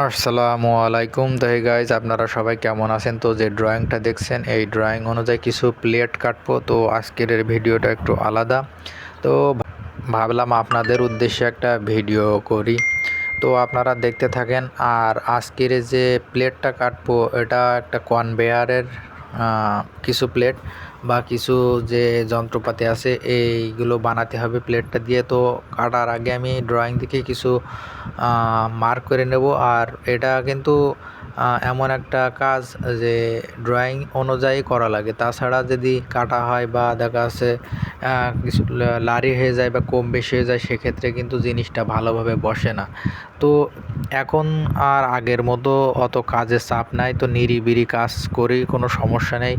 আসসালামু আলাইকুম। তো হে গাইজ, আপনারা সবাই কেমন আছেন? তো যে ড্রয়িংটা দেখছেন, এই ড্রয়িং অনুযায়ী কিছু প্লেট কাটবো। তো আজকের এই ভিডিওটা একটু আলাদা। তো ভাবলাম আপনাদের উদ্দেশ্যে একটা ভিডিও করি। তো আপনারা দেখতে থাকেন। আর আজকের এই যে প্লেটটা কাটবো, এটা একটা কনভেয়ারের কিছু প্লেট বা কিছু যে যন্ত্রপাতি আছে এইগুলো বানাতে হবে প্লেটটা দিয়ে। তো কাটার আগে আমি ড্রয়িং দেখে কিছু মার্ক করে নেব। আর এটা কিন্তু এমন একটা কাজ যে ড্রয়িং অনুযায়ী করা লাগে। তাছাড়া যদি কাটা হয় বা দেখা যাচ্ছে কিছু লারি হয়ে যায় বা কম বেশি হয়ে যায়, সেক্ষেত্রে কিন্তু জিনিসটা ভালোভাবে বসে না। তো এখন আর আগের মতো অত কাজের চাপ নাই, তো নিরিবিলি কাজ করি, কোনো সমস্যা নেই।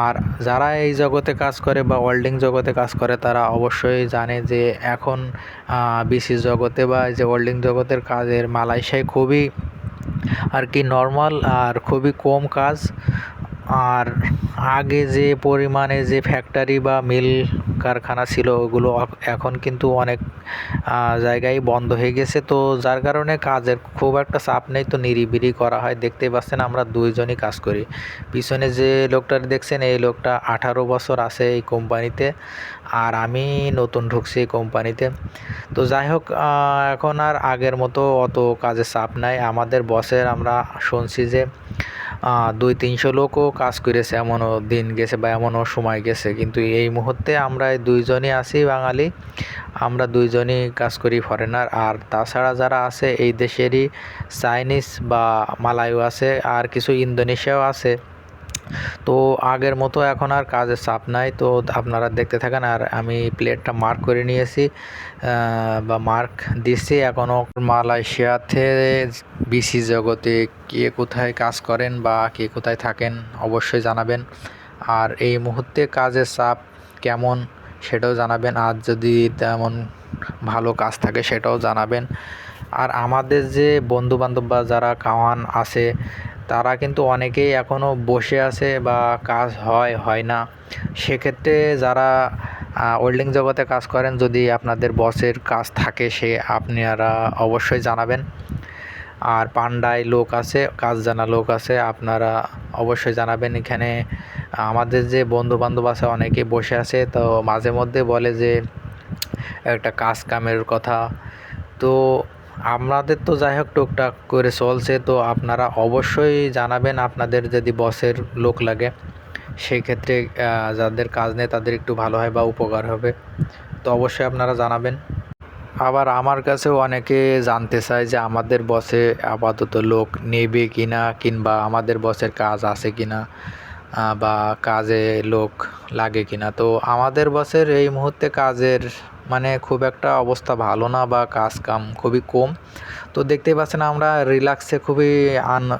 আর যারা এই জগতে কাজ করে বা ওয়েল্ডিং জগতে কাজ করে, তারা অবশ্যই জানে যে এখন বিসি জগতে বা এই যে ওয়েল্ডিং জগতের কাজের মালয়েশিয়ায় খুবই আর কি নর্মাল আর খুবই কম কাজ। আর আগে যে পরিমাণে যে ফ্যাক্টরি বা মিল কারখানা ছিল, ওগুলো এখন কিন্তু অনেক জায়গায় বন্ধ হয়ে গেছে। তো যার কারণে কাজের খুব একটা চাপ নেই, তো নিরিবিলি করা হয়। দেখতেই পাচ্ছেন আমরা দুইজনই কাজ করি। পিছনে যে লোকটা দেখছেন, এই লোকটা 18 বছর আছে এই কোম্পানিতে, আর আমি নতুন ঢুকছি এই কোম্পানিতে। তো যাই হোক, এখন আর আগের মতো অত কাজের চাপ নাই আমাদের বসের। আমরা শুনছি যে 200-300 লোকও কাজ করেছে, এমনও দিন গেছে বা এমনও সময় গেছে। কিন্তু এই মুহূর্তে আমরা এই দুইজনই আছি বাঙালি, আমরা দুইজনই কাজ করি ফরেনার। আর তাছাড়া যারা আছে এই দেশেরই চাইনিজ বা মালায়ু আছে, আর কিছু ইন্দোনেশিয়াও আছে। তো আগের মতো এখন আর কাজের চাপ নাই। তো আপনারা দেখতে থাকেন। আর আমি প্লেটটা মার্ক করে নিয়েছি বা মার্ক দিচ্ছি এখনও। মালয়েশিয়াতে বিসি জগতে কে কোথায় কাজ করেন বা কে কোথায় থাকেন অবশ্যই জানাবেন। আর এই মুহূর্তে কাজের চাপ কেমন সেটাও জানাবেন। আর যদি তেমন ভালো কাজ থাকে সেটাও জানাবেন। আর আমাদের যে বন্ধুবান্ধব বা যারা কাওয়ান আছে, তারা কিন্তু অনেকেই এখনও বসে আছে বা কাজ হয় না। সেক্ষেত্রে যারা ওয়েল্ডিং জগতে কাজ করেন, যদি আপনাদের বসের কাজ থাকে, আপনারা অবশ্যই জানাবেন। আর পান্ডায় লোক আছে, কাজ জানা লোক আছে, আপনারা অবশ্যই জানাবেন। এখানে আমাদের যে বন্ধুবান্ধব আছে অনেকেই বসে আছে, তো মাঝে মধ্যে বলে যে একটা কাজ কামের কথা। তো আপনাদের তো যাই হোক টুকটাক করে চলছে। তো আপনারা অবশ্যই জানাবেন আপনাদের যদি বসের লোক লাগে, সেই ক্ষেত্রে যাদের কাজ নেই তাদের একটু ভালো হয় বা উপকার হবে। তো অবশ্যই আপনারা জানাবেন। আবার আমার কাছেও অনেকে জানতে চায় যে আমাদের বসে আপাতত লোক নেবে কিনা, কিংবা আমাদের বসের কাজ আছে কিনা বা কাজে লোক লাগে কিনা। তো আমাদের বসের এই মুহূর্তে কাজের মানে খুব একটা অবস্থা ভালো না, বা কাজ কাম খুবই কম। তো দেখতেই পাচ্ছেন আমরা রিল্যাক্সে খুবই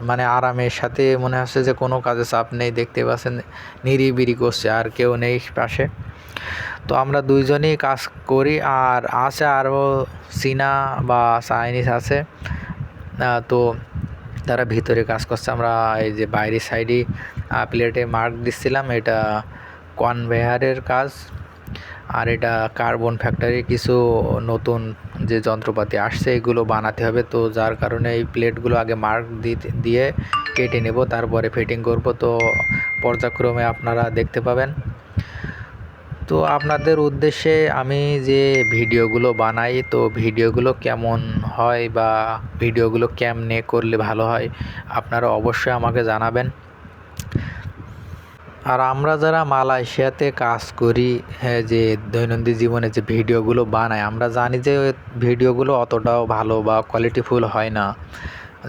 মানে আরামের সাথে, মনে হচ্ছে যে কোনো কাজে চাপ নেই। দেখতে পাচ্ছেন নিরিবিলি করছে, আর কেউ নেই পাশে। তো আমরা দুইজনই কাজ করি। আর আছে আরও চীনা বা চাইনিজ আছে, তো তারা ভিতরে কাজ করছে। আমরা এই যে বাইরের সাইডে প্লেটে মার্ক দিচ্ছিলাম, এটা কনভেয়ারের কাজ। আর এটা কার্বন ফ্যাক্টরি কিছু নতুন যে যন্ত্রপাতি আসছে এগুলো বানাতে হবে। তো যার কারণে এই প্লেটগুলো আগে মার্ক দিয়ে কেটে নেব, তারপরে ফিটিং করব। তো পর্যায়ক্রমে আপনারা দেখতে পাবেন। তো আপনাদের উদ্দেশ্যে আমি যে ভিডিওগুলো বানাই, তো ভিডিওগুলো কেমন হয় বা ভিডিওগুলো কেমনে করলে ভালো হয়, আপনারা অবশ্যই আমাকে জানাবেন। আর আমরা যারা মালয়েশিয়াতে কাজ করি, হ্যাঁ, যে দৈনন্দিন জীবনে যে ভিডিওগুলো বানাই, আমরা জানি যে ভিডিওগুলো অতটাও ভালো বা কোয়ালিটিফুল হয় না।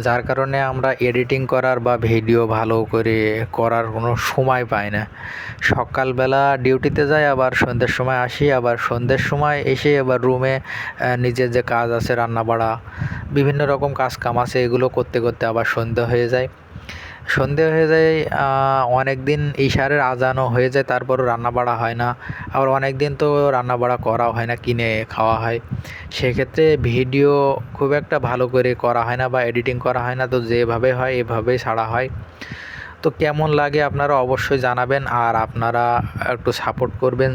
যার কারণে আমরা এডিটিং করার বা ভিডিও ভালো করে করার কোনো সময় পাই না। সকালবেলা ডিউটিতে যাই, আবার সন্ধ্যের সময় আসি, আবার সন্ধ্যের সময় এসে আবার রুমে নিজের যে কাজ আছে, রান্না বাড়া, বিভিন্ন রকম কাজ কাম আছে, এগুলো করতে করতে আবার সন্ধে হয়ে যায়। অনেক দিন ইশারের আজানও হয়ে যায়, তারপরও রান্না বাড়া হয় না। আবার অনেক দিন তো রান্না বাড়া করাও হয় না, কিনে খাওয়া হয়। সেক্ষেত্রে ভিডিও খুব একটা ভালো করে করা হয় না বা এডিটিং করা হয় না। তো যেভাবে হয় এভাবেই ছাড়া হয়। তো কেমন লাগে আপনারা অবশ্যই জানাবেন, আর আপনারা একটু সাপোর্ট করবেন।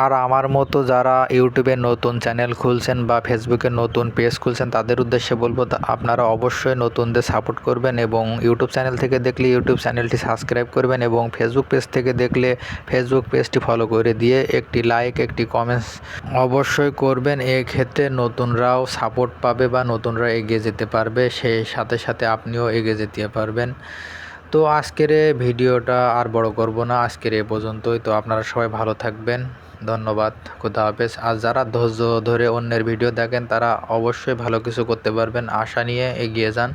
আর আমার মতো যারা ইউটিউবে নতুন চ্যানেল খুলছেন বা ফেসবুকে নতুন পেজ খুলছেন তাদের উদ্দেশ্যে বলবো, আপনারা অবশ্যই নতুনদের সাপোর্ট করবেন এবং ইউটিউব চ্যানেল থেকে দেখলে ইউটিউব চ্যানেলটি সাবস্ক্রাইব করবেন এবং ফেসবুক পেজ থেকে দেখলে ফেসবুক পেজটি ফলো করে দিয়ে একটি লাইক একটি কমেন্টস অবশ্যই করবেন। এক্ষেত্রে নতুনরাও সাপোর্ট পাবে বা নতুনরা এগিয়ে যেতে পারবে, সেই সাথে সাথে আপনিও এগিয়ে যেতে পারবেন। তো আজকের ভিডিওটা আর বড় করব না, আজকের এ পর্যন্তই। তো আপনারা সবাই ভালো থাকবেন, ধন্যবাদ, খুদা হাফেজ। আর যারা ধৈর্য ধরে অন্যের ভিডিও দেখেন তারা অবশ্যই ভালো কিছু করতে পারবেন, আশা নিয়ে এগিয়ে যান।